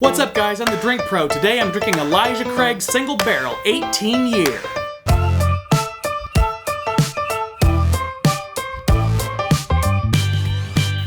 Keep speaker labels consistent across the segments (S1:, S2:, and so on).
S1: What's up guys, I'm the Drink Pro. Today I'm drinking Elijah Craig Single Barrel 18 Year.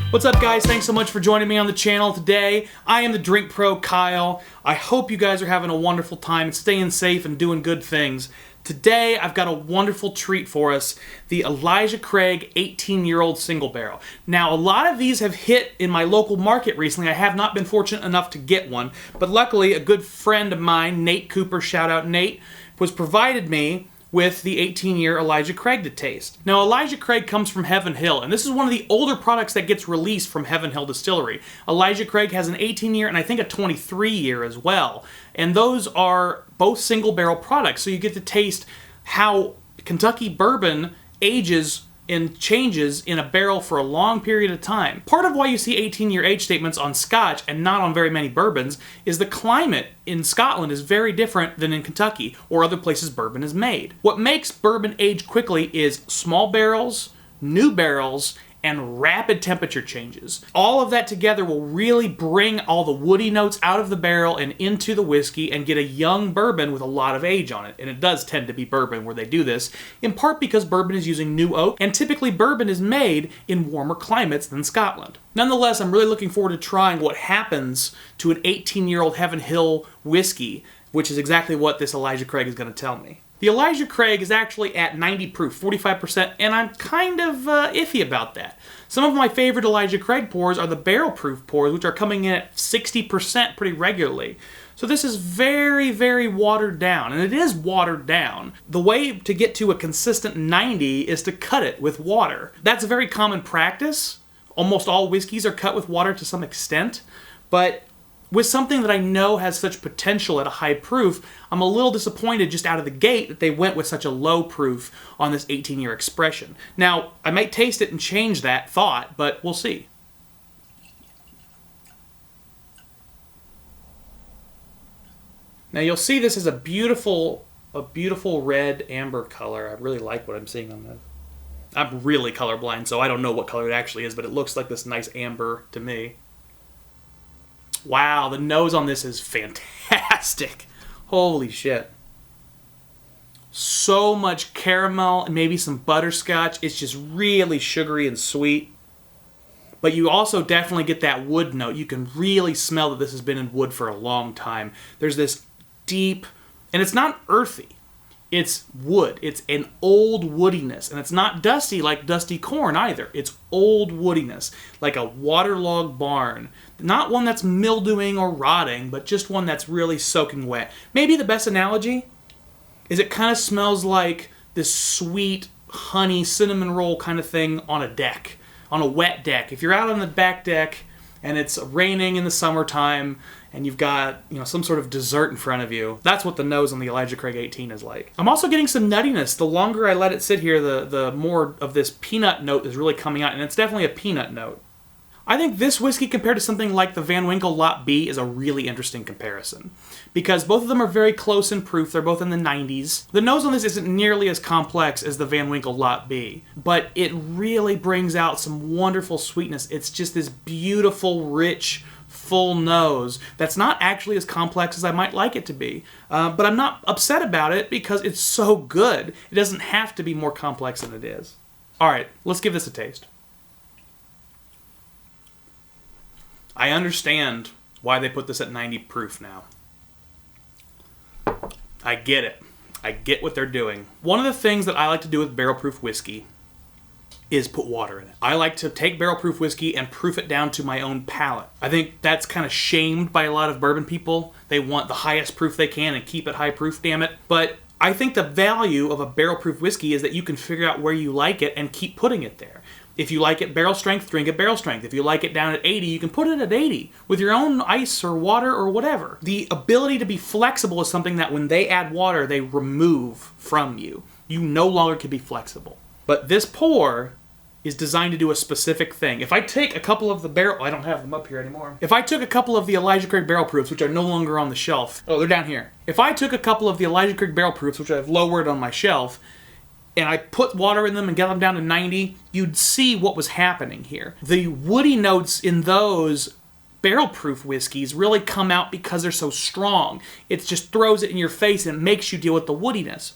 S1: What's up guys, thanks so much for joining me on the channel today. I am the Drink Pro Kyle. I hope you guys are having a wonderful time and staying safe and doing good things. Today, I've got a wonderful treat for us, the Elijah Craig 18-year-old Single Barrel. Now, a lot of these have hit in my local market recently. I have not been fortunate enough to get one, but luckily, a good friend of mine, Nate Cooper, shout out Nate, was provided me with the 18-year Elijah Craig to taste. Now, Elijah Craig comes from Heaven Hill, and this is one of the older products that gets released from Heaven Hill Distillery. Elijah Craig has an 18-year and I think a 23-year as well, and those are both single barrel products, so you get to taste how Kentucky bourbon ages and changes in a barrel for a long period of time. Part of why you see 18-year age statements on Scotch and not on very many bourbons is the climate in Scotland is very different than in Kentucky or other places bourbon is made. What makes bourbon age quickly is small barrels, new barrels, and rapid temperature changes. All of that together will really bring all the woody notes out of the barrel and into the whiskey and get a young bourbon with a lot of age on it. And it does tend to be bourbon where they do this, in part because bourbon is using new oak, and typically bourbon is made in warmer climates than Scotland. Nonetheless, I'm really looking forward to trying what happens to an 18-year-old Heaven Hill whiskey, which is exactly what this Elijah Craig is going to tell me. The Elijah Craig is actually at 90 proof, 45%, and I'm kind of iffy about that. Some of my favorite Elijah Craig pours are the barrel proof pours, which are coming in at 60% pretty regularly. So this is very, very watered down, and it is watered down. The way to get to a consistent 90 is to cut it with water. That's a very common practice. Almost all whiskeys are cut with water to some extent, but with something that I know has such potential at a high proof, I'm a little disappointed just out of the gate that they went with such a low proof on this 18-year expression. Now, I might taste it and change that thought, but we'll see. Now you'll see this is a beautiful red amber color. I really like what I'm seeing on this. I'm really colorblind, so I don't know what color it actually is, but it looks like this nice amber to me. Wow, the nose on this is fantastic. Holy shit. So much caramel and maybe some butterscotch. It's just really sugary and sweet. But you also definitely get that wood note. You can really smell that this has been in wood for a long time. There's this deep, and it's not earthy. It's wood. It's an old woodiness. And it's not dusty like dusty corn either. It's old woodiness, like a waterlogged barn. Not one that's mildewing or rotting, but just one that's really soaking wet. Maybe the best analogy is it kind of smells like this sweet honey cinnamon roll kind of thing on a deck, on a wet deck. If you're out on the back deck and it's raining in the summertime and you've got, some sort of dessert in front of you, that's what the nose on the Elijah Craig 18 is like. I'm also getting some nuttiness. The longer I let it sit here, the more of this peanut note is really coming out, and it's definitely a peanut note. I think this whiskey compared to something like the Van Winkle Lot B is a really interesting comparison because both of them are very close in proof. They're both in the 90s. The nose on this isn't nearly as complex as the Van Winkle Lot B, but it really brings out some wonderful sweetness. It's just this beautiful, rich, full nose that's not actually as complex as I might like it to be. But I'm not upset about it because it's so good. It doesn't have to be more complex than it is. All right, let's give this a taste. I understand why they put this at 90 proof now. I get it. I get what they're doing. One of the things that I like to do with barrel proof whiskey is put water in it. I like to take barrel proof whiskey and proof it down to my own palate. I think that's kind of shamed by a lot of bourbon people. They want the highest proof they can and keep it high proof, damn it. But I think the value of a barrel proof whiskey is that you can figure out where you like it and keep putting it there. If you like it barrel strength, drink it barrel strength. If you like it down at 80, you can put it at 80 with your own ice or water or whatever. The ability to be flexible is something that when they add water, they remove from you. You no longer can be flexible. But this pour is designed to do a specific thing. If I take a couple of the barrel... I don't have them up here anymore. If I took a couple of the Elijah Craig barrel proofs, which are no longer on the shelf... Oh, they're down here. If I took a couple of the Elijah Craig barrel proofs, which I've lowered on my shelf, and I put water in them and get them down to 90, you'd see what was happening here. The woody notes in those barrel-proof whiskeys really come out because they're so strong. It just throws it in your face and makes you deal with the woodiness.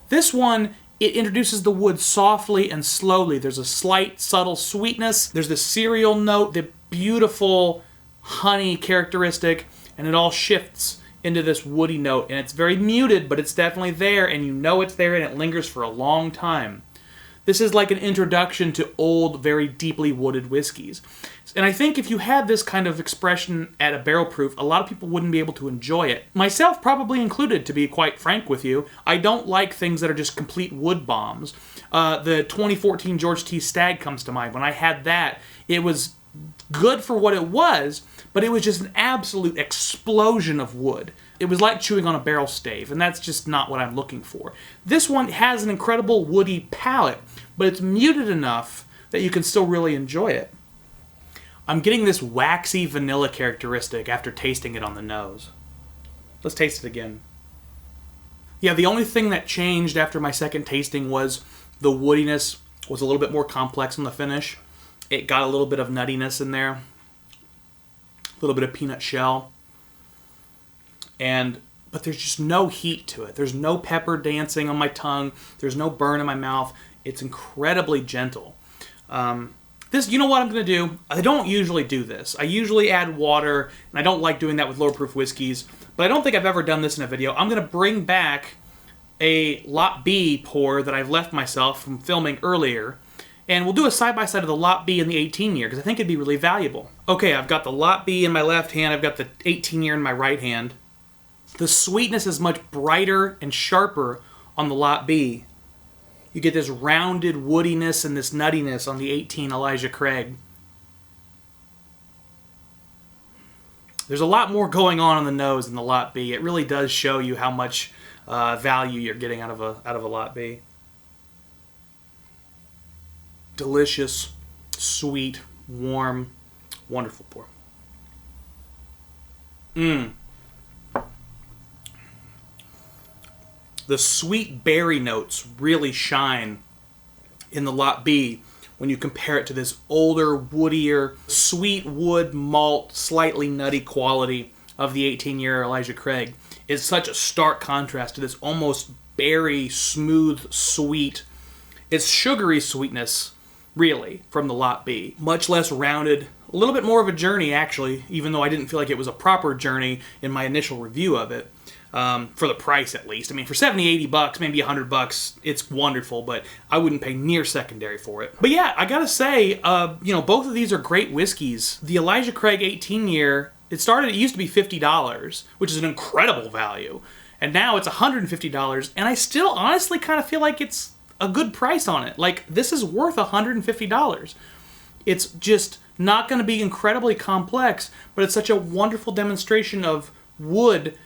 S1: This one, it introduces the wood softly and slowly. There's a slight, subtle sweetness. There's the cereal note, the beautiful honey characteristic, and it all shifts into this woody note. And it's very muted, but it's definitely there, and you know it's there, and it lingers for a long time. This is like an introduction to old, very deeply wooded whiskeys. And I think if you had this kind of expression at a barrel proof, a lot of people wouldn't be able to enjoy it. Myself probably included, to be quite frank with you. I don't like things that are just complete wood bombs. The 2014 George T. Stagg comes to mind. When I had that, it was good for what it was, but it was just an absolute explosion of wood. It was like chewing on a barrel stave, and that's just not what I'm looking for. This one has an incredible woody palate, but it's muted enough that you can still really enjoy it. I'm getting this waxy vanilla characteristic after tasting it on the nose. Let's taste it again. Yeah, the only thing that changed after my second tasting was the woodiness was a little bit more complex on the finish. It got a little bit of nuttiness in there, a little bit of peanut shell, but there's just no heat to it. There's no pepper dancing on my tongue. There's no burn in my mouth. It's incredibly gentle. You know what I'm going to do? I don't usually do this. I usually add water, and I don't like doing that with lower proof whiskeys, but I don't think I've ever done this in a video. I'm going to bring back a Lot B pour that I've left myself from filming earlier, and we'll do a side-by-side of the Lot B and the 18 year, because I think it'd be really valuable. Okay, I've got the Lot B in my left hand, I've got the 18 year in my right hand. The sweetness is much brighter and sharper on the Lot B. You get this rounded woodiness and this nuttiness on the 18 Elijah Craig. There's a lot more going on the nose in the Lot B. It really does show you how much value you're getting out of a Lot B. Delicious, sweet, warm, wonderful pour. The sweet berry notes really shine in the Lot B when you compare it to this older, woodier, sweet wood malt, slightly nutty quality of the 18-year Elijah Craig. It's such a stark contrast to this almost berry, smooth, sweet. It's sugary sweetness, really, from the Lot B. Much less rounded, a little bit more of a journey, actually, even though I didn't feel like it was a proper journey in my initial review of it. For the price, at least. I mean, for 70, 80 bucks, maybe 100 bucks, it's wonderful, but I wouldn't pay near secondary for it. But yeah, I gotta say, both of these are great whiskeys. The Elijah Craig 18 year, it used to be $50, which is an incredible value. And now it's $150, and I still honestly kind of feel like it's a good price on it. Like, this is worth $150. It's just not going to be incredibly complex, but it's such a wonderful demonstration of wood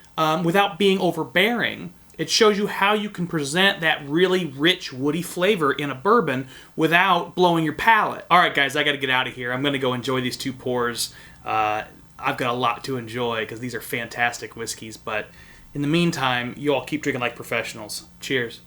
S1: without being overbearing. It shows you how you can present that really rich, woody flavor in a bourbon without blowing your palate. All right, guys, I got to get out of here. I'm going to go enjoy these two pours. I've got a lot to enjoy because these are fantastic whiskeys, but in the meantime, you all keep drinking like professionals. Cheers.